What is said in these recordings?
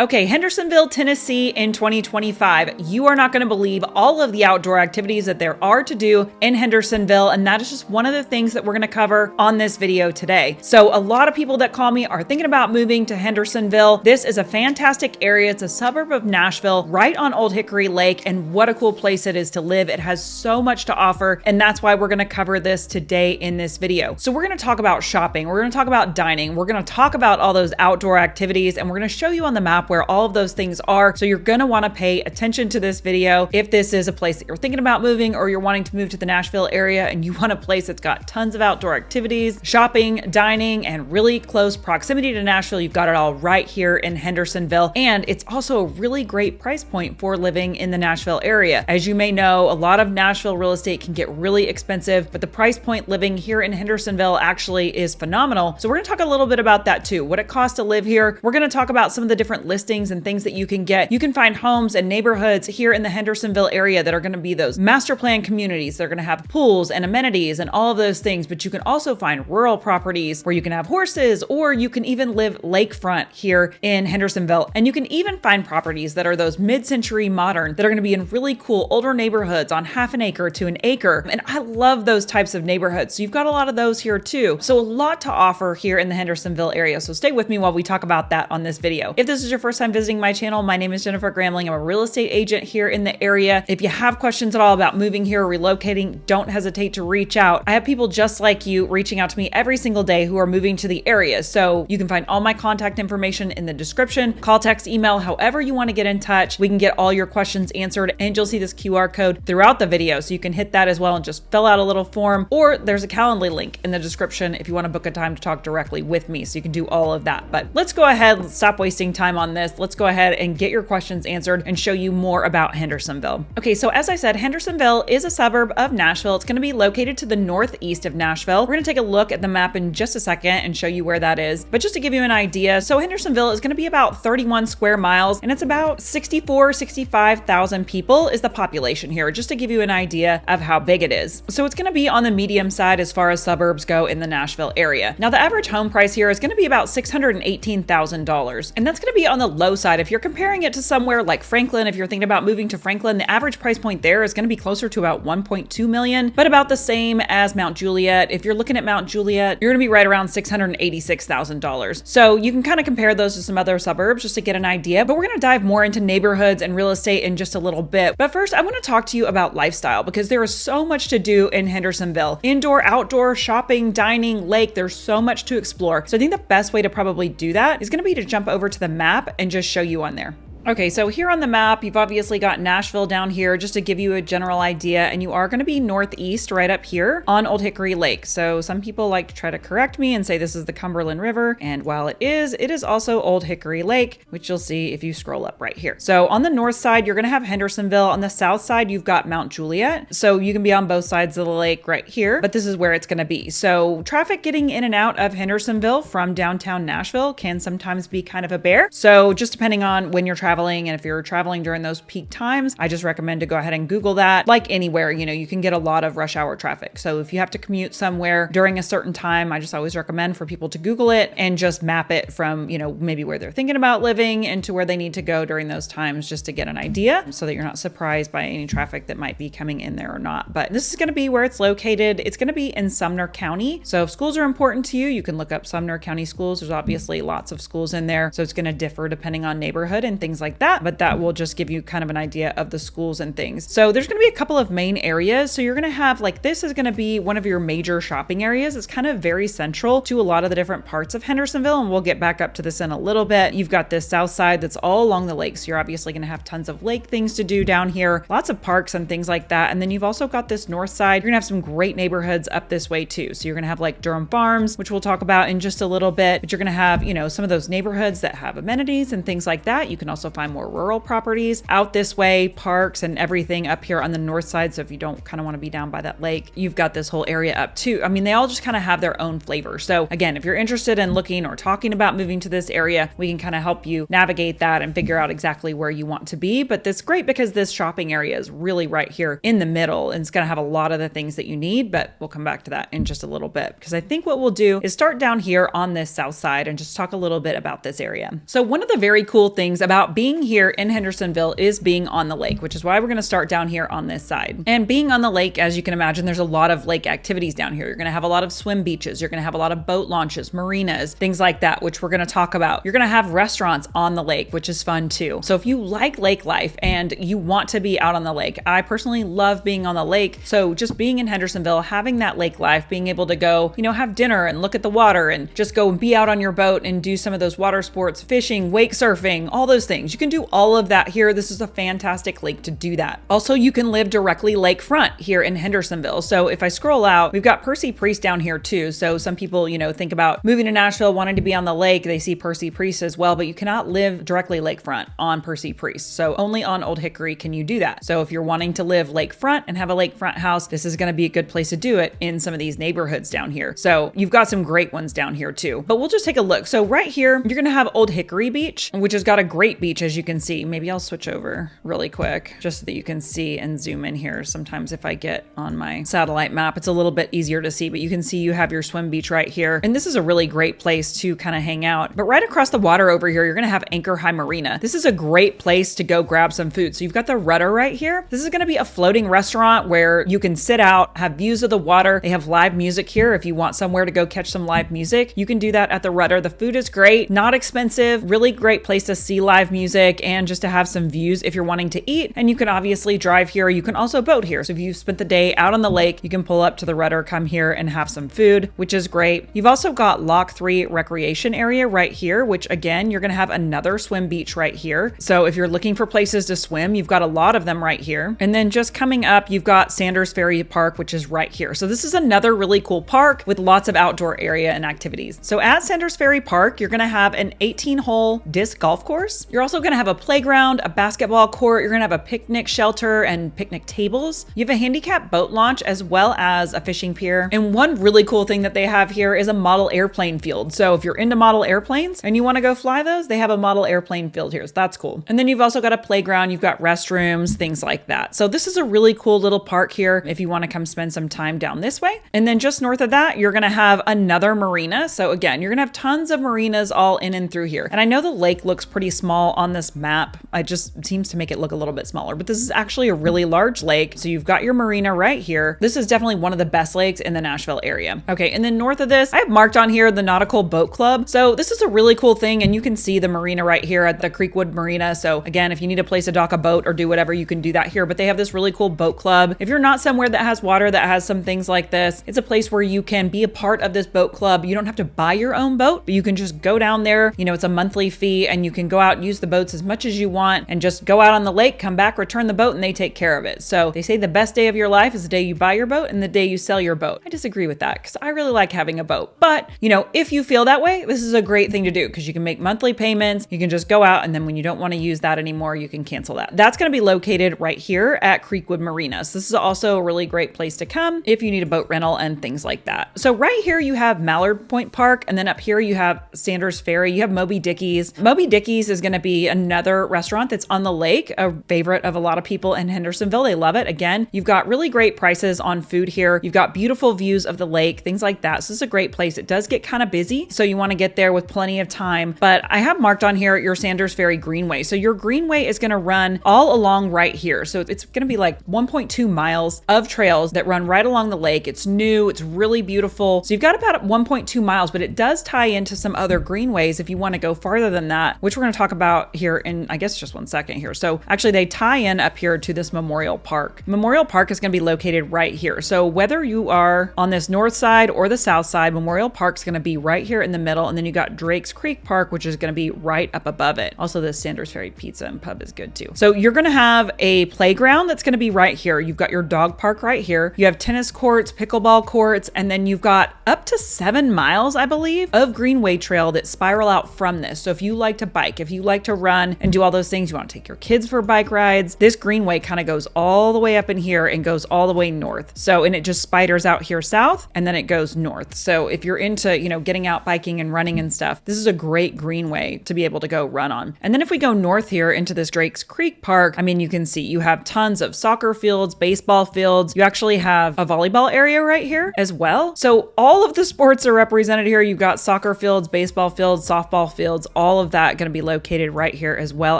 Okay, Hendersonville, Tennessee in 2025. You are not going to believe all of the outdoor activities that there are to do in Hendersonville, and that is just one of the things that we're going to cover on this video today. So a lot of people that call me are thinking about moving to Hendersonville. This is a fantastic area. It's a suburb of Nashville, right on Old Hickory Lake, and what a cool place it is to live. It has so much to offer, and that's why we're going to cover this today in this video. So we're going to talk about shopping, we're going to talk about dining, we're going to talk about all those outdoor activities, and we're going to show you on the map where all of those things are. So you're going to want to pay attention to this video if this is a place that you're thinking about moving, or you're wanting to move to the Nashville area and you want a place that's got tons of outdoor activities, shopping, dining, and really close proximity to Nashville. You've got it all right here in Hendersonville. And it's also a really great price point for living in the Nashville area. As you may know, a lot of Nashville real estate can get really expensive, but the price point living here in Hendersonville actually is phenomenal. So we're going to talk a little bit about that too, what it costs to live here. We're going to talk about some of the different listings and things that you can get. You can find homes and neighborhoods here in the Hendersonville area that are going to be those master plan communities. They're going to have pools and amenities and all of those things, but you can also find rural properties where you can have horses, or you can even live lakefront here in Hendersonville. And you can even find properties that are those mid-century modern that are going to be in really cool older neighborhoods on half an acre to an acre. And I love those types of neighborhoods. So you've got a lot of those here too. So a lot to offer here in the Hendersonville area. So stay with me while we talk about that on this video. If this is your first time visiting my channel, my name is Jennifer Gramling. I'm a real estate agent here in the area. If you have questions at all about moving here or relocating, don't hesitate to reach out. I have people just like you reaching out to me every single day who are moving to the area. So you can find all my contact information in the description. Call, text, email, however you want to get in touch. We can get all your questions answered, and you'll see this QR code throughout the video. So you can hit that as well and just fill out a little form, or there's a Calendly link in the description if you want to book a time to talk directly with me. So you can do all of that. But let's go ahead, let's stop wasting time on this. Let's go ahead and get your questions answered and show you more about Hendersonville. Okay, so as I said, Hendersonville is a suburb of Nashville. It's going to be located to the northeast of Nashville. We're going to take a look at the map in just a second and show you where that is. But just to give you an idea, so Hendersonville is going to be about 31 square miles, and it's about 65,000 people is the population here, just to give you an idea of how big it is. So it's going to be on the medium side as far as suburbs go in the Nashville area. Now, the average home price here is going to be about $618,000, and that's going to be on the low side. If you're comparing it to somewhere like Franklin, if you're thinking about moving to Franklin, the average price point there is going to be closer to about 1.2 million, but about the same as Mount Juliet. If you're looking at Mount Juliet, you're going to be right around $686,000. So you can kind of compare those to some other suburbs just to get an idea, but we're going to dive more into neighborhoods and real estate in just a little bit. But first, I want to talk to you about lifestyle, because there is so much to do in Hendersonville. Indoor, outdoor, shopping, dining, lake, there's so much to explore. So I think the best way to probably do that is going to be to jump over to the map and just show you on there. Okay, so here on the map, you've obviously got Nashville down here, just to give you a general idea, and you are going to be northeast right up here on Old Hickory Lake. So some people like to try to correct me and say this is the Cumberland River, and while it is also Old Hickory Lake, which you'll see if you scroll up right here. So on the north side, you're going to have Hendersonville. On the south side, you've got Mount Juliet. So you can be on both sides of the lake right here, but this is where it's going to be. So traffic getting in and out of Hendersonville from downtown Nashville can sometimes be kind of a bear. So just depending on when you're traveling, and if you're traveling during those peak times, I just recommend to go ahead and Google that. Like anywhere, you can get a lot of rush hour traffic. So if you have to commute somewhere during a certain time, I just always recommend for people to Google it and just map it from, maybe where they're thinking about living and to where they need to go during those times, just to get an idea so that you're not surprised by any traffic that might be coming in there or not. But this is going to be where it's located. It's going to be in Sumner County. So if schools are important to you, you can look up Sumner County schools. There's obviously lots of schools in there. So it's going to differ depending on neighborhood and things like that, but that will just give you kind of an idea of the schools and things. So there's going to be a couple of main areas. So you're going to have, like, this is going to be one of your major shopping areas. It's kind of very central to a lot of the different parts of Hendersonville, and we'll get back up to this in a little bit. You've got this south side that's all along the lake. So you're obviously going to have tons of lake things to do down here, lots of parks and things like that. And then you've also got this north side. You're going to have some great neighborhoods up this way too. So you're going to have like Durham Farms, which we'll talk about in just a little bit, but you're going to have, some of those neighborhoods that have amenities and things like that. You can also also find more rural properties out this way, parks and everything up here on the north side. So if you don't kind of want to be down by that lake, you've got this whole area up too. I mean, they all just kind of have their own flavor. So again, if you're interested in looking or talking about moving to this area, we can kind of help you navigate that and figure out exactly where you want to be. But that's great because this shopping area is really right here in the middle, and it's going to have a lot of the things that you need, but we'll come back to that in just a little bit, because I think what we'll do is start down here on this south side and just talk a little bit about this area. So one of the very cool things about being here in Hendersonville is being on the lake, which is why we're going to start down here on this side. And being on the lake, as you can imagine, there's a lot of lake activities down here. You're going to have a lot of swim beaches. You're going to have a lot of boat launches, marinas, things like that, which we're going to talk about. You're going to have restaurants on the lake, which is fun too. So if you like lake life and you want to be out on the lake, I personally love being on the lake. So just being in Hendersonville, having that lake life, being able to go, have dinner and look at the water and just go and be out on your boat and do some of those water sports, fishing, wake surfing, all those things. You can do all of that here. This is a fantastic lake to do that. Also, you can live directly lakefront here in Hendersonville. So if I scroll out, we've got Percy Priest down here too. So some people, think about moving to Nashville, wanting to be on the lake. They see Percy Priest as well, but you cannot live directly lakefront on Percy Priest. So only on Old Hickory can you do that. So if you're wanting to live lakefront and have a lakefront house, this is going to be a good place to do it in some of these neighborhoods down here. So you've got some great ones down here too, but we'll just take a look. So right here, you're going to have Old Hickory Beach, which has got a great beach, as you can see. Maybe I'll switch over really quick just so that you can see and zoom in here. Sometimes if I get on my satellite map, it's a little bit easier to see, but you can see you have your swim beach right here. And this is a really great place to kind of hang out. But right across the water over here, you're going to have Anchor High Marina. This is a great place to go grab some food. So you've got the Rudder right here. This is going to be a floating restaurant where you can sit out, have views of the water. They have live music here. If you want somewhere to go catch some live music, you can do that at the Rudder. The food is great, not expensive, really great place to see live music and just to have some views if you're wanting to eat. And you can obviously drive here. You can also boat here. So if you've spent the day out on the lake, you can pull up to the Rudder, come here and have some food, which is great. You've also got Lock 3 recreation area right here, which again, you're going to have another swim beach right here. So if you're looking for places to swim, you've got a lot of them right here. And then just coming up, you've got Sanders Ferry Park, which is right here. So this is another really cool park with lots of outdoor area and activities. So at Sanders Ferry Park, you're going to have an 18-hole disc golf course. You're also going to have a playground, a basketball court. You're going to have a picnic shelter and picnic tables. You have a handicap boat launch as well as a fishing pier. And one really cool thing that they have here is a model airplane field. So if you're into model airplanes and you want to go fly those, they have a model airplane field here. So that's cool. And then you've also got a playground, you've got restrooms, things like that. So this is a really cool little park here if you want to come spend some time down this way. And then just north of that, you're going to have another marina. So again, you're going to have tons of marinas all in and through here. And I know the lake looks pretty small on this map. It just seems to make it look a little bit smaller, but this is actually a really large lake. So you've got your marina right here. This is definitely one of the best lakes in the Nashville area. Okay. And then north of this, I have marked on here the Nautical Boat Club. So this is a really cool thing. And you can see the marina right here at the Creekwood Marina. So again, if you need a place to dock a boat or do whatever, you can do that here, but they have this really cool boat club. If you're not somewhere that has water, that has some things like this, it's a place where you can be a part of this boat club. You don't have to buy your own boat, but you can just go down there. It's a monthly fee and you can go out and use the boats as much as you want and just go out on the lake, come back, return the boat, and they take care of it. So they say the best day of your life is the day you buy your boat and the day you sell your boat. I disagree with that because I really like having a boat. But, if you feel that way, this is a great thing to do because you can make monthly payments. You can just go out and then when you don't want to use that anymore, you can cancel that. That's going to be located right here at Creekwood Marina. So this is also a really great place to come if you need a boat rental and things like that. So right here you have Mallard Point Park, and then up here you have Sanders Ferry. You have Moby Dickie's. Moby Dickie's is going to be another restaurant that's on the lake, a favorite of a lot of people in Hendersonville. They love it. Again, you've got really great prices on food here. You've got beautiful views of the lake, things like that. So this is a great place. It does get kind of busy, so you want to get there with plenty of time. But I have marked on here your Sanders Ferry Greenway. So your Greenway is going to run all along right here. So it's going to be like 1.2 miles of trails that run right along the lake. It's new. It's really beautiful. So you've got about 1.2 miles, but it does tie into some other greenways if you want to go farther than that, which we're going to talk about here in, I guess, just one second here. So actually they tie in up here to this Memorial Park. Memorial Park is going to be located right here. So whether you are on this north side or the south side, Memorial Park's going to be right here in the middle. And then you got Drake's Creek Park, which is going to be right up above it. Also, the Sanders Ferry Pizza and Pub is good too. So you're going to have a playground that's going to be right here. You've got your dog park right here. You have tennis courts, pickleball courts, and then you've got up to 7 miles, I believe, of Greenway trail that spiral out from this. So if you like to bike, if you like to run and do all those things. You want to take your kids for bike rides. This Greenway kind of goes all the way up in here and goes all the way north. So, and it just spiders out here south and then it goes north. So if you're into, getting out biking and running and stuff, this is a great Greenway to be able to go run on. And then if we go north here into this Drake's Creek Park, I mean, you can see you have tons of soccer fields, baseball fields. You actually have a volleyball area right here as well. So all of the sports are represented here. You've got soccer fields, baseball fields, softball fields, all of that going to be located right here, as well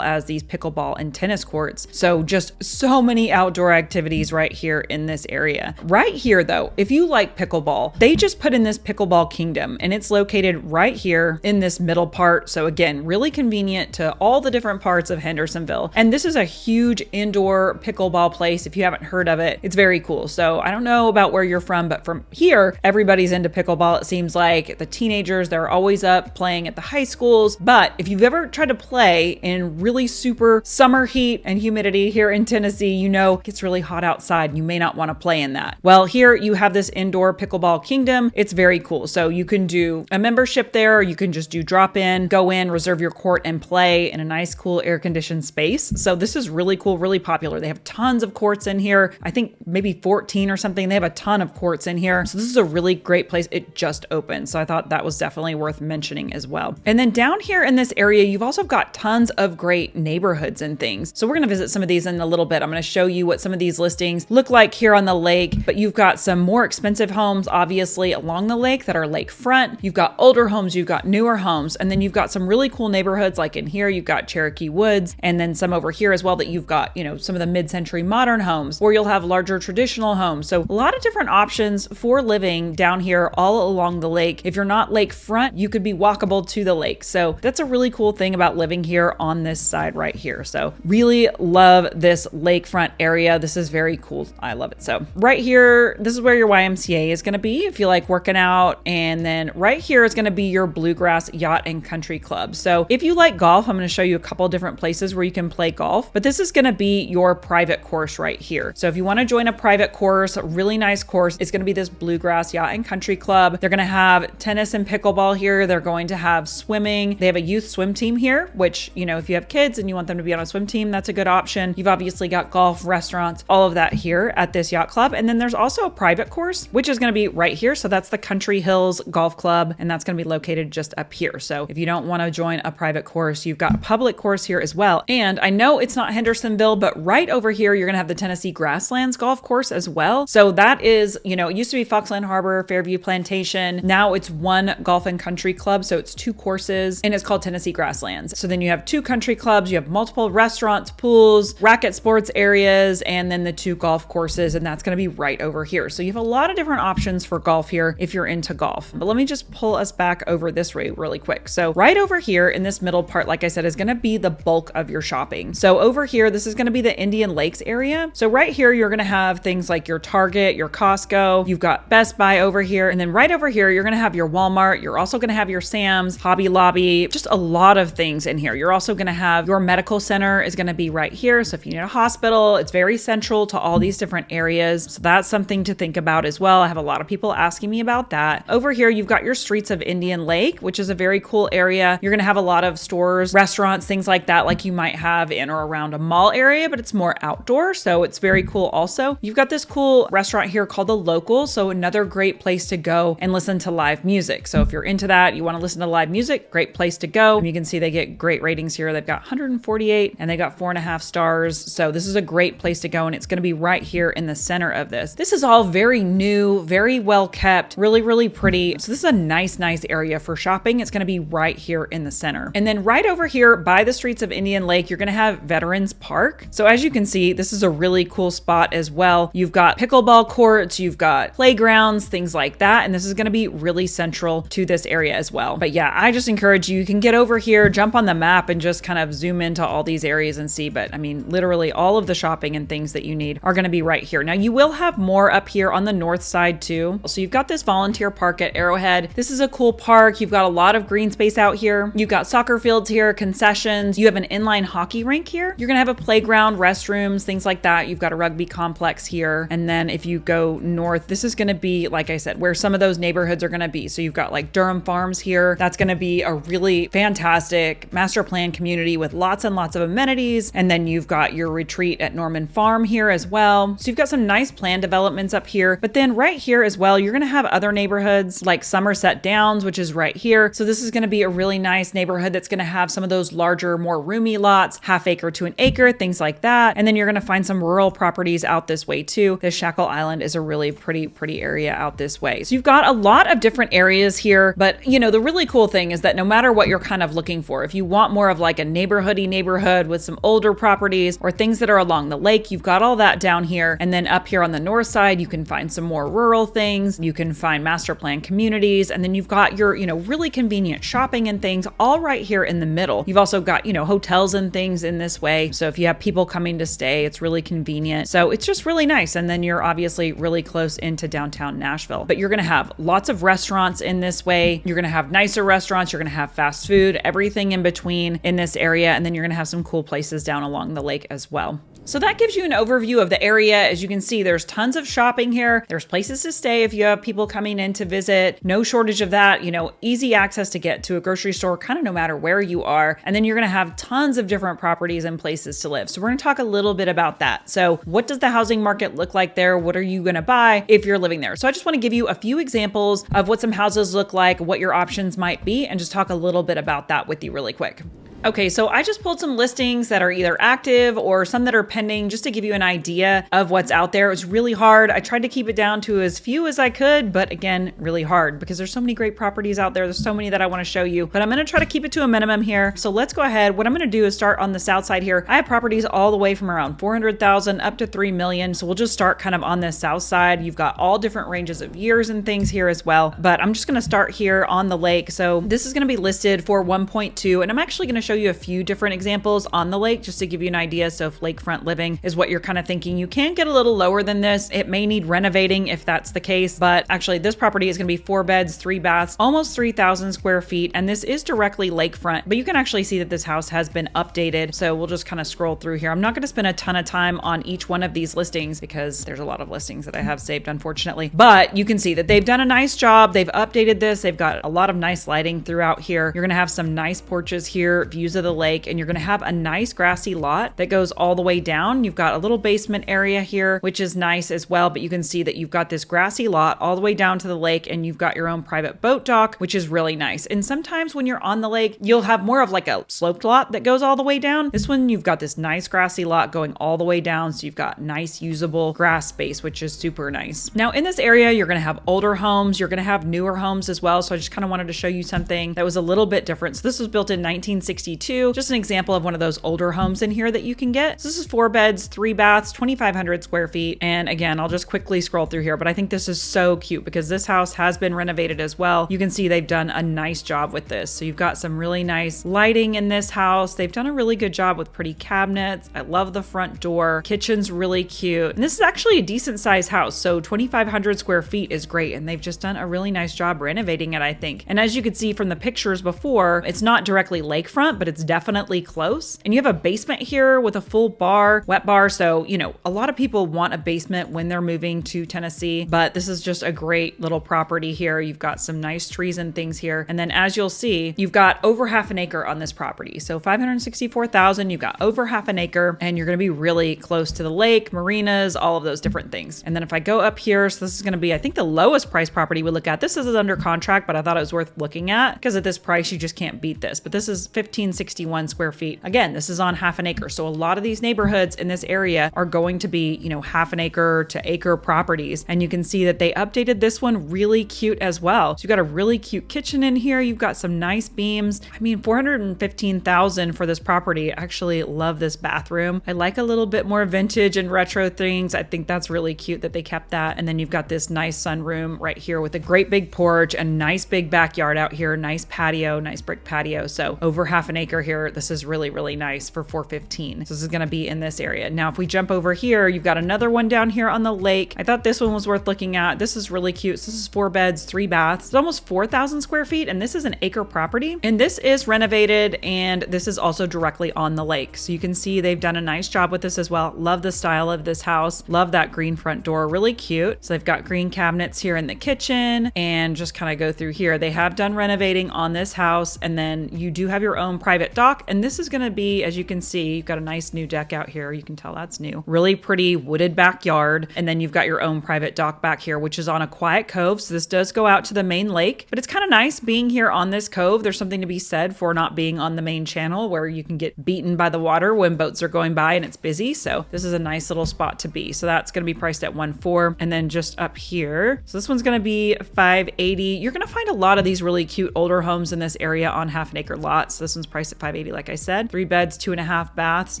as these pickleball and tennis courts. So just so many outdoor activities right here in this area. Right here though, if you like pickleball, they just put in this pickleball kingdom and it's located right here in this middle part. So again, really convenient to all the different parts of Hendersonville. And this is a huge indoor pickleball place. If you haven't heard of it, it's very cool. So I don't know about where you're from, but from here, everybody's into pickleball. It seems like the teenagers, they're always up playing at the high schools. But if you've ever tried to play in really super summer heat and humidity here in Tennessee, it gets really hot outside. You may not want to play in that. Well, here you have this indoor pickleball kingdom. It's very cool. So you can do a membership there, or you can just do drop in, go in, reserve your court and play in a nice, cool air conditioned space. So this is really cool, really popular. They have tons of courts in here. I think maybe 14 or something. They have a ton of courts in here. So this is a really great place. It just opened. So I thought that was definitely worth mentioning as well. And then down here in this area, you've also got tons of great neighborhoods and things. So we're going to visit some of these in a little bit. I'm going to show you what some of these listings look like here on the lake, but you've got some more expensive homes, obviously, along the lake that are lakefront. You've got older homes, you've got newer homes, and then you've got some really cool neighborhoods like in here, you've got Cherokee Woods, and then some over here as well that you've got, some of the mid-century modern homes, or you'll have larger traditional homes. So a lot of different options for living down here all along the lake. If you're not lakefront, you could be walkable to the lake. So that's a really cool thing about living here on this side right here. So really love this lakefront area. This is very cool. I love it. So right here, this is where your YMCA is going to be if you like working out. And then right here is going to be your Bluegrass Yacht and Country Club. So if you like golf, I'm going to show you a couple different places where you can play golf, but this is going to be your private course right here. So if you want to join a private course, a really nice course, it's going to be this Bluegrass Yacht and Country Club. They're going to have tennis and pickleball here. They're going to have swimming. They have a youth swim team here, which, if you have kids and you want them to be on a swim team, that's a good option. You've obviously got golf, restaurants, all of that here at this yacht club. And then there's also a private course, which is going to be right here. So that's the Country Hills Golf Club, and that's going to be located just up here. So if you don't want to join a private course, you've got a public course here as well. And I know it's not Hendersonville, but right over here, you're going to have the Tennessee Grasslands Golf Course as well. So that is, it used to be Foxland Harbor, Fairview Plantation. Now it's one golf and country club. So it's two courses and it's called Tennessee Grasslands. So then you have two country clubs, you have multiple restaurants, pools, racket sports areas, and then the two golf courses. And that's going to be right over here. So you have a lot of different options for golf here if you're into golf. But let me just pull us back over this way really quick. So right over here in this middle part, like I said, is going to be the bulk of your shopping. So over here, this is going to be the Indian Lakes area. So right here, you're going to have things like your Target, your Costco, you've got Best Buy over here. And then right over here, you're going to have your Walmart. You're also going to have your Sam's, Hobby Lobby, just a lot of things in here. You're also going to have your medical center is going to be right here. So if you need a hospital, it's very central to all these different areas. So that's something to think about as well. I have a lot of people asking me about that. Over here, you've got your Streets of Indian Lake, which is a very cool area. You're going to have a lot of stores, restaurants, things like that, like you might have in or around a mall area, but it's more outdoor. So it's very cool also. You've got this cool restaurant here called The Local. So another great place to go and listen to live music. So if you're into that, you want to listen to live music, great place to go. And you can see they get great ratings here. They've got 148 and they got 4.5 stars. So this is a great place to go. And it's going to be right here in the center of this. This is all very new, very well kept, really, really pretty. So this is a nice area for shopping. It's going to be right here in the center. And then right over here by the Streets of Indian Lake, you're going to have Veterans Park. So as you can see, this is a really cool spot as well. You've got pickleball courts, you've got playgrounds, things like that. And this is going to be really central to this area as well. But yeah, I just encourage you can get over here, jump on the map and just kind of zoom into all these areas and see. But I mean, literally all of the shopping and things that you need are going to be right here. Now you will have more up here on the north side too. So you've got this volunteer park at Arrowhead. This is a cool park. You've got a lot of green space out here. You've got soccer fields here, concessions. You have an inline hockey rink here. You're going to have a playground, restrooms, things like that. You've got a rugby complex here. And then if you go north, this is going to be, like I said, where some of those neighborhoods are going to be. So you've got like Durham Farms here. That's going to be a really fantastic master plan community with lots and lots of amenities. And then you've got your retreat at Norman Farm here as well. So you've got some nice planned developments up here. But then right here as well, you're going to have other neighborhoods like Somerset Downs, which is right here. So this is going to be a really nice neighborhood that's going to have some of those larger, more roomy lots, half acre to an acre, things like that. And then you're going to find some rural properties out this way too. This Shackle Island is a really pretty area out this way. So you've got a lot of different areas here, but you know, the really cool thing is that no matter what you're kind of looking for, if you want more of like a neighborhoody neighborhood with some older properties or things that are along the lake, you've got all that down here. And then up here on the north side, you can find some more rural things. You can find master plan communities. And then you've got your, you know, really convenient shopping and things all right here in the middle. You've also got, you know, hotels and things in this way. So if you have people coming to stay, it's really convenient. So it's just really nice. And then you're obviously really close into downtown Nashville, but you're going to have lots of restaurants in this way. You're going to have nicer restaurants. You're going to have fast food, everything in between in this area. And then you're going to have some cool places down along the lake as well. So that gives you an overview of the area. As you can see, there's tons of shopping here. There's places to stay if you have people coming in to visit. No shortage of that, you know, easy access to get to a grocery store, kind of no matter where you are. And then you're going to have tons of different properties and places to live. So we're going to talk a little bit about that. So what does the housing market look like there? What are you going to buy if you're living there? So I just want to give you a few examples of what some houses look like, what your options might be, and just talk a little bit about that with you really quick. Okay, so I just pulled some listings that are either active or some that are pending just to give you an idea of what's out there. It was really hard. I tried to keep it down to as few as I could, but again, really hard because there's so many great properties out there. There's so many that I want to show you, but I'm going to try to keep it to a minimum here. So let's go ahead. What I'm going to do is start on the south side here. I have properties all the way from around 400,000 up to 3 million. So we'll just start kind of on the south side. You've got all different ranges of years and things here as well, but I'm just going to start here on the lake. So this is going to be listed for 1.2, and I'm actually going to show you a few different examples on the lake just to give you an idea. So if lakefront living is what you're kind of thinking, you can get a little lower than this. It may need renovating if that's the case, but actually this property is going to be 4 beds, 3 baths, almost 3,000 square feet. And this is directly lakefront, but you can actually see that this house has been updated. So we'll just kind of scroll through here. I'm not going to spend a ton of time on each one of these listings because there's a lot of listings that I have saved, unfortunately, but you can see that they've done a nice job. They've updated this. They've got a lot of nice lighting throughout here. You're going to have some nice porches here, views of the lake, and you're going to have a nice grassy lot that goes all the way down. You've got a little basement area here, which is nice as well, but you can see that you've got this grassy lot all the way down to the lake, and you've got your own private boat dock, which is really nice. And sometimes when you're on the lake, you'll have more of like a sloped lot that goes all the way down. This one, you've got this nice grassy lot going all the way down, so you've got nice usable grass space, which is super nice. Now in this area, you're going to have older homes, you're going to have newer homes as well, so I just kind of wanted to show you something that was a little bit different. So this was built in 1962, just an example of one of those older homes in here that you can get. So this is 4 beds, 3 baths, 2,500 square feet. And again, I'll just quickly scroll through here, but I think this is so cute because this house has been renovated as well. You can see they've done a nice job with this. So you've got some really nice lighting in this house. They've done a really good job with pretty cabinets. I love the front door. Kitchen's really cute. And this is actually a decent sized house. So 2,500 square feet is great. And they've just done a really nice job renovating it, I think. And as you could see from the pictures before, it's not directly lakefront, but it's definitely close. And you have a basement here with a full bar, wet bar. So, you know, a lot of people want a basement when they're moving to Tennessee, but this is just a great little property here. You've got some nice trees and things here. And then as you'll see, you've got over half an acre on this property. So 564,000, you've got over half an acre, and you're going to be really close to the lake, marinas, all of those different things. And then if I go up here, so this is going to be, I think, the lowest price property we look at. This is under contract, but I thought it was worth looking at because at this price, you just can't beat this. But this is 1,561 square feet. Again, this is on half an acre. So a lot of these neighborhoods in this area are going to be, you know, half an acre to acre properties. And you can see that they updated this one really cute as well. So you've got a really cute kitchen in here. You've got some nice beams. I mean, 415,000 for this property. I actually love this bathroom. I like a little bit more vintage and retro things. I think that's really cute that they kept that. And then you've got this nice sunroom right here with a great big porch and nice big backyard out here. Nice patio, nice brick patio. So over half an acre here. This is really, really nice for 415. So this is going to be in this area. Now, if we jump over here, you've got another one down here on the lake. I thought this one was worth looking at. This is really cute. So this is 4 beds, 3 baths. It's almost 4,000 square feet. And this is an acre property. And this is renovated. And this is also directly on the lake. So you can see they've done a nice job with this as well. Love the style of this house. Love that green front door. Really cute. So they've got green cabinets here in the kitchen, and just kind of go through here. They have done renovating on this house. And then you do have your own private dock. And this is going to be, as you can see, you've got a nice new deck out here. You can tell that's new. Really pretty wooded backyard. And then you've got your own private dock back here, which is on a quiet cove. So this does go out to the main lake, but it's kind of nice being here on this cove. There's something to be said for not being on the main channel where you can get beaten by the water when boats are going by and it's busy. So this is a nice little spot to be. So that's going to be priced at 1.4. And then just up here, so this one's going to be 580. You're going to find a lot of these really cute older homes in this area on half an acre lots. So this one's priced at 580, like I said. 3 beds, 2.5 baths,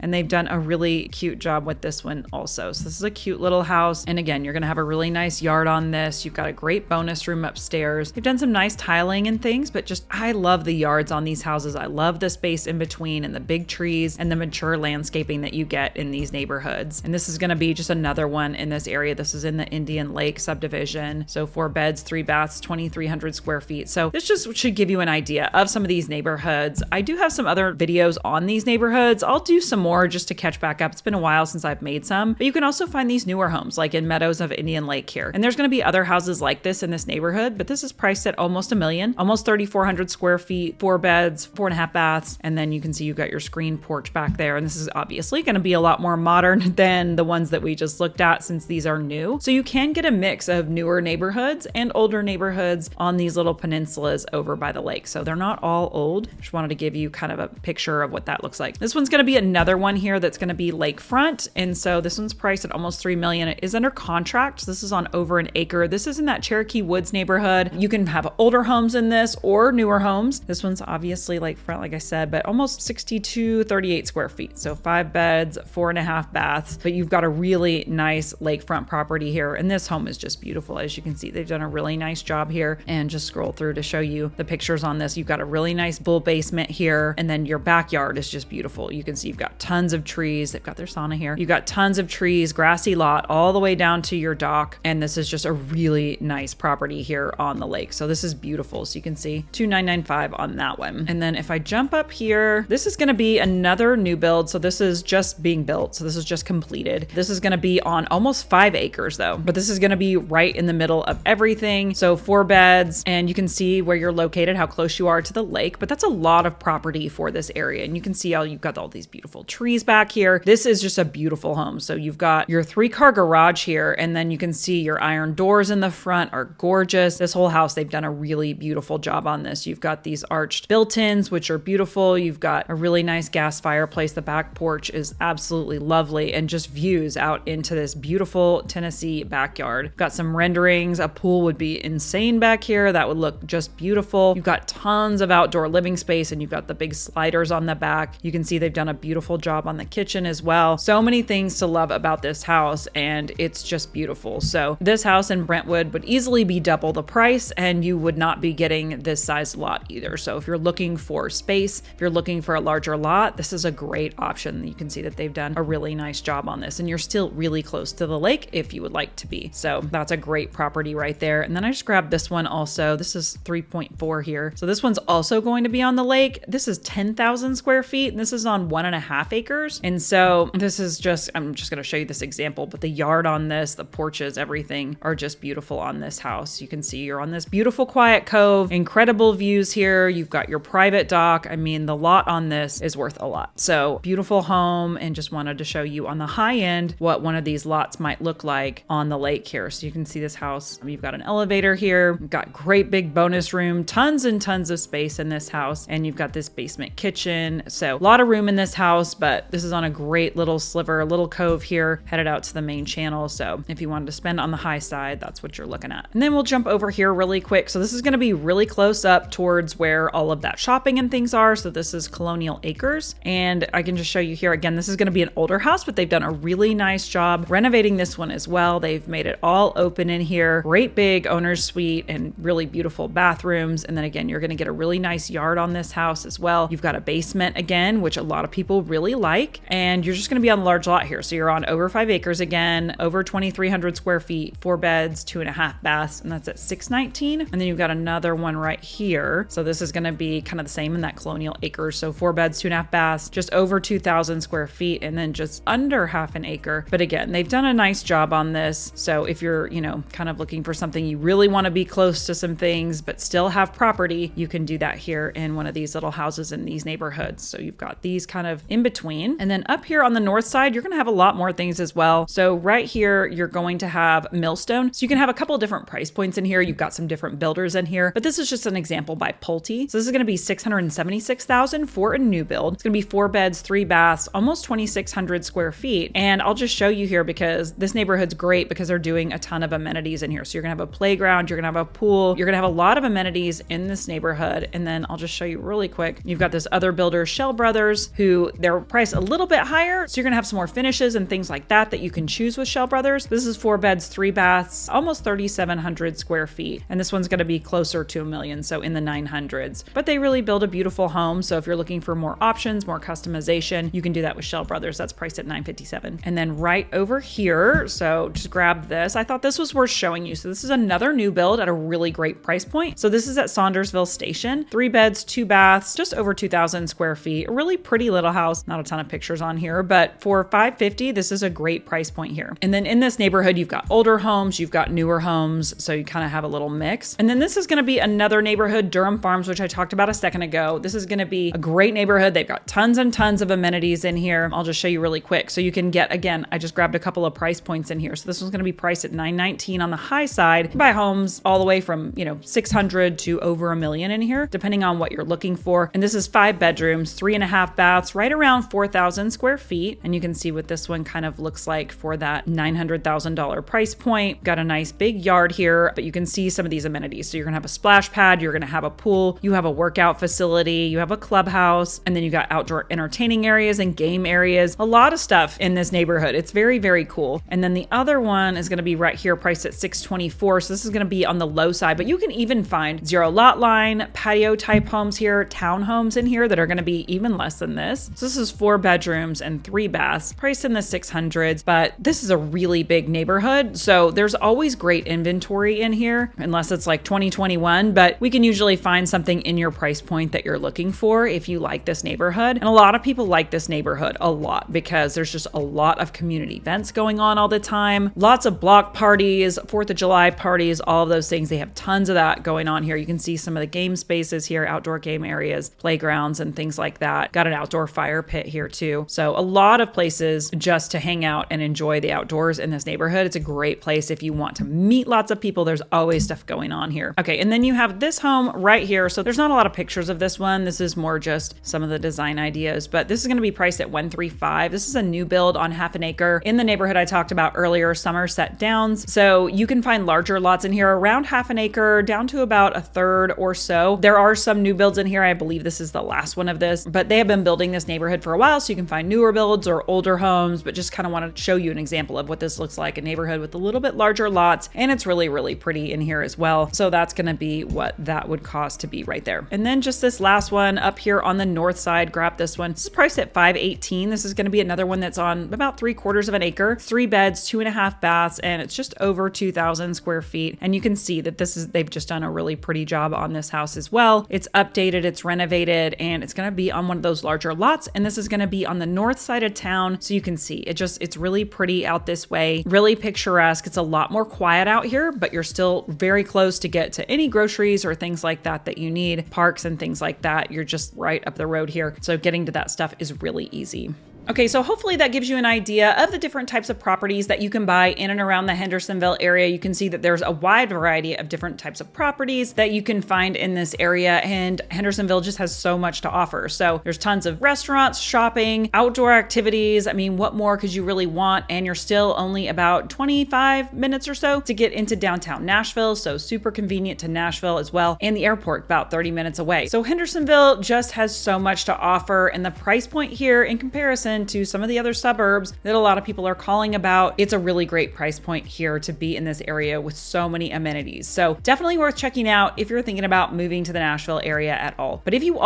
and they've done a really cute job with this one also. So this is a cute little house. And again, you're going to have a really nice yard on this. You've got a great bonus room upstairs. They've done some nice tiling and things, but just, I love the yards on these houses. I love the space in between and the big trees and the mature landscaping that you get in these neighborhoods. And this is going to be just another one in this area. This is in the Indian Lake subdivision. So 4 beds, 3 baths, 2,300 square feet. So this just should give you an idea of some of these neighborhoods. I do have some other videos on these neighborhoods. I'll do some more just to catch back up. It's been a while since I've made some, but you can also find these newer homes like in Meadows of Indian Lake here. And there's going to be other houses like this in this neighborhood, but this is priced at almost $1 million, almost 3,400 square feet, 4 beds, 4.5 baths. And then you can see you've got your screen porch back there. And this is obviously going to be a lot more modern than the ones that we just looked at since these are new. So you can get a mix of newer neighborhoods and older neighborhoods on these little peninsulas over by the lake. So they're not all old. Just wanted to give you kind of a picture of what that looks like. This one's going to be another one here that's going to be lakefront. And so this one's priced at almost $3 million. It is under contract. So this is on over an acre. This is in that Cherokee Woods neighborhood. You can have older homes in this or newer homes. This one's obviously lakefront, like I said, but almost 38 square feet. So 5 beds, 4.5 baths, but you've got a really nice lakefront property here. And this home is just beautiful. As you can see, they've done a really nice job here. And just scroll through to show you the pictures on this. You've got a really nice full basement here. And then your backyard is just beautiful. You can see you've got tons of trees. They've got their sauna here. You've got tons of trees, grassy lot all the way down to your dock. And this is just a really nice property here on the lake. So this is beautiful. So you can see 2,995 on that one. And then if I jump up here, this is going to be another new build. So this is just being built. So this is just completed. This is going to be on almost 5 acres though, but this is going to be right in the middle of everything. So 4 beds, and you can see where you're located, how close you are to the lake, but that's a lot of property for this area. And you can see how you've got all these beautiful trees back here. This is just a beautiful home. So you've got your 3-car garage here, and then you can see your iron doors in the front are gorgeous. This whole house, they've done a really beautiful job on this. You've got these arched built-ins, which are beautiful. You've got a really nice gas fireplace. The back porch is absolutely lovely, and just views out into this beautiful Tennessee backyard. Got some renderings. A pool would be insane back here. That would look just beautiful. You've got tons of outdoor living space, and you've got the big sliders on the back. You can see they've done a beautiful job on the kitchen as well. So many things to love about this house, and it's just beautiful. So this house in Brentwood would easily be double the price, and you would not be getting this size lot either. So if you're looking for space, if you're looking for a larger lot, this is a great option. You can see that they've done a really nice job on this, and you're still really close to the lake if you would like to be. So that's a great property right there. And then I just grabbed this one also. This is 3.4 here. So this one's also going to be on the lake. This is 10,000 square feet, and this is on 1.5 acres. And so this is just, I'm just going to show you this example, but the yard on this, the porches, everything are just beautiful on this house. You can see you're on this beautiful quiet cove, incredible views here. You've got your private dock. I mean, the lot on this is worth a lot. So beautiful home, and just wanted to show you on the high end what one of these lots might look like on the lake here. So you can see this house. You've got an elevator here. You've got great big bonus room, tons and tons of space in this house. And you've got this basement kitchen. So a lot of room in this house, but this is on a great little sliver, a little cove here, headed out to the main channel. So if you wanted to spend on the high side, that's what you're looking at. And then we'll jump over here really quick. So this is going to be really close up towards where all of that shopping and things are. So this is Colonial Acres. And I can just show you here again, this is going to be an older house, but they've done a really nice job renovating this one as well. They've made it all open in here, great big owner's suite and really beautiful bathrooms. And then again, you're going to get a really nice yard on this house as well. You've got a basement again, which a lot of people really like. And you're just going to be on a large lot here. So you're on over 5 acres again, over 2,300 square feet, 4 beds, 2.5 baths, and that's at $619. And then you've got another one right here. So this is going to be kind of the same in that Colonial Acres. So 4 beds, 2.5 baths, just over 2,000 square feet, and then just under half an acre. But again, they've done a nice job on this. So if you're, kind of looking for something, you really want to be close to some things, but still have property, you can do that here in one of these little houses houses in these neighborhoods. So you've got these kind of in between. And then up here on the north side, you're going to have a lot more things as well. So right here, you're going to have Millstone. So you can have a couple of different price points in here. You've got some different builders in here, but this is just an example by Pulte. So this is going to be $676,000 for a new build. It's going to be 4 beds, 3 baths, almost 2,600 square feet. And I'll just show you here because this neighborhood's great because they're doing a ton of amenities in here. So you're going to have a playground, you're going to have a pool, you're going to have a lot of amenities in this neighborhood. And then I'll just show you really quick. You've got this other builder, Shell Brothers, who they're priced a little bit higher. So you're going to have some more finishes and things like that you can choose with Shell Brothers. This is 4 beds, 3 baths, almost 3,700 square feet. And this one's going to be closer to $1 million, so in the 900s. But they really build a beautiful home. So if you're looking for more options, more customization, you can do that with Shell Brothers. That's priced at $957,000. And then right over here, so just grab this. I thought this was worth showing you. So this is another new build at a really great price point. So this is at Saundersville Station, 3 beds, 2 baths, just over 2,000 square feet. A really pretty little house. Not a ton of pictures on here, but for $550,000, this is a great price point here. And then in this neighborhood, you've got older homes, you've got newer homes. So you kind of have a little mix. And then this is going to be another neighborhood, Durham Farms, which I talked about a second ago. This is going to be a great neighborhood. They've got tons and tons of amenities in here. I'll just show you really quick. So you can get, again, I just grabbed a couple of price points in here. So this one's going to be priced at $919,000 on the high side. You can buy homes all the way from, $600,000 to over $1 million in here, depending on what you're looking for. And this is 5 bedrooms, 3.5 baths, right around 4,000 square feet. And you can see what this one kind of looks like for that $900,000 price point. Got a nice big yard here, but you can see some of these amenities. So you're gonna have a splash pad, you're gonna have a pool, you have a workout facility, you have a clubhouse, and then you got outdoor entertaining areas and game areas. A lot of stuff in this neighborhood. It's very, very cool. And then the other one is gonna be right here, priced at $624,000. So this is gonna be on the low side, but you can even find 0 lot line, patio type homes here, townhomes in here that are gonna be even less than this. So this is 4 bedrooms and 3 baths, priced in the 600s, but this is a really big neighborhood. So there's always great inventory in here, unless it's like 2021, but we can usually find something in your price point that you're looking for if you like this neighborhood. And a lot of people like this neighborhood a lot because there's just a lot of community events going on all the time. Lots of block parties, 4th of July parties, all of those things. They have tons of that going on here. You can see some of the game spaces here, outdoor game areas, playgrounds, and things like that. Got an outdoor fire pit here too. So a lot of places just to hang out and enjoy the outdoors in this neighborhood. It's a great place if you want to meet lots of people. There's always stuff going on here. Okay, and then you have this home right here. So there's not a lot of pictures of this one. This is more just some of the design ideas, but this is going to be priced at $135,000. This is a new build on half an acre in the neighborhood I talked about earlier, Somerset Downs. So you can find larger lots in here around half an acre down to about a third or so. There are some new builds in here. I believe this is the last one of this, but they have been building this neighborhood for a while. So you can find newer builds or older homes, but just kind of want to show you an example of what this looks like, a neighborhood with a little bit larger lots. And it's really, really pretty in here as well. So that's going to be what that would cost to be right there. And then just this last one up here on the north side, grab this one. This is priced at $518,000. This is going to be another one that's on about 3/4 of an acre, 3 beds, 2.5 baths, and it's just over 2,000 square feet. And you can see that they've just done a really pretty job on this house as well. It's updated, it's renovated, and it's going to be on one of those larger lots. And this is going to be on the north side of town. So you can see it's really pretty out this way, really picturesque. It's a lot more quiet out here, but you're still very close to get to any groceries or things like that you need, parks and things like that. You're just right up the road here. So getting to that stuff is really easy. Okay, so hopefully that gives you an idea of the different types of properties that you can buy in and around the Hendersonville area. You can see that there's a wide variety of different types of properties that you can find in this area, and Hendersonville just has so much to offer. So there's tons of restaurants, shopping, outdoor activities. I mean, what more could you really want? And you're still only about 25 minutes or so to get into downtown Nashville, so super convenient to Nashville as well, and the airport about 30 minutes away. So Hendersonville just has so much to offer, and the price point here in comparison to some of the other suburbs that a lot of people are calling about, it's a really great price point here to be in this area with so many amenities. So definitely worth checking out if you're thinking about moving to the Nashville area at all. But if you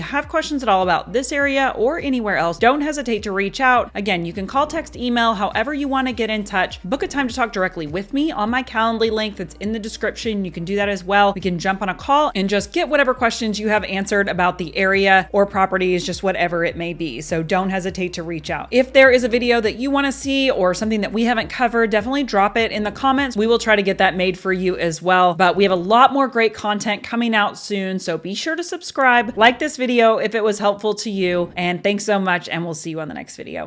have questions at all about this area or anywhere else, don't hesitate to reach out. Again, you can call, text, email, however you want to get in touch. Book a time to talk directly with me on my Calendly link that's in the description. You can do that as well. We can jump on a call and just get whatever questions you have answered about the area or properties, just whatever it may be. So don't hesitate to to reach out. If there is a video that you want to see or something that we haven't covered, definitely drop it in the comments. We will try to get that made for you as well. But we have a lot more great content coming out soon, so be sure to subscribe, like this video if it was helpful to you, and thanks so much, and we'll see you on the next video.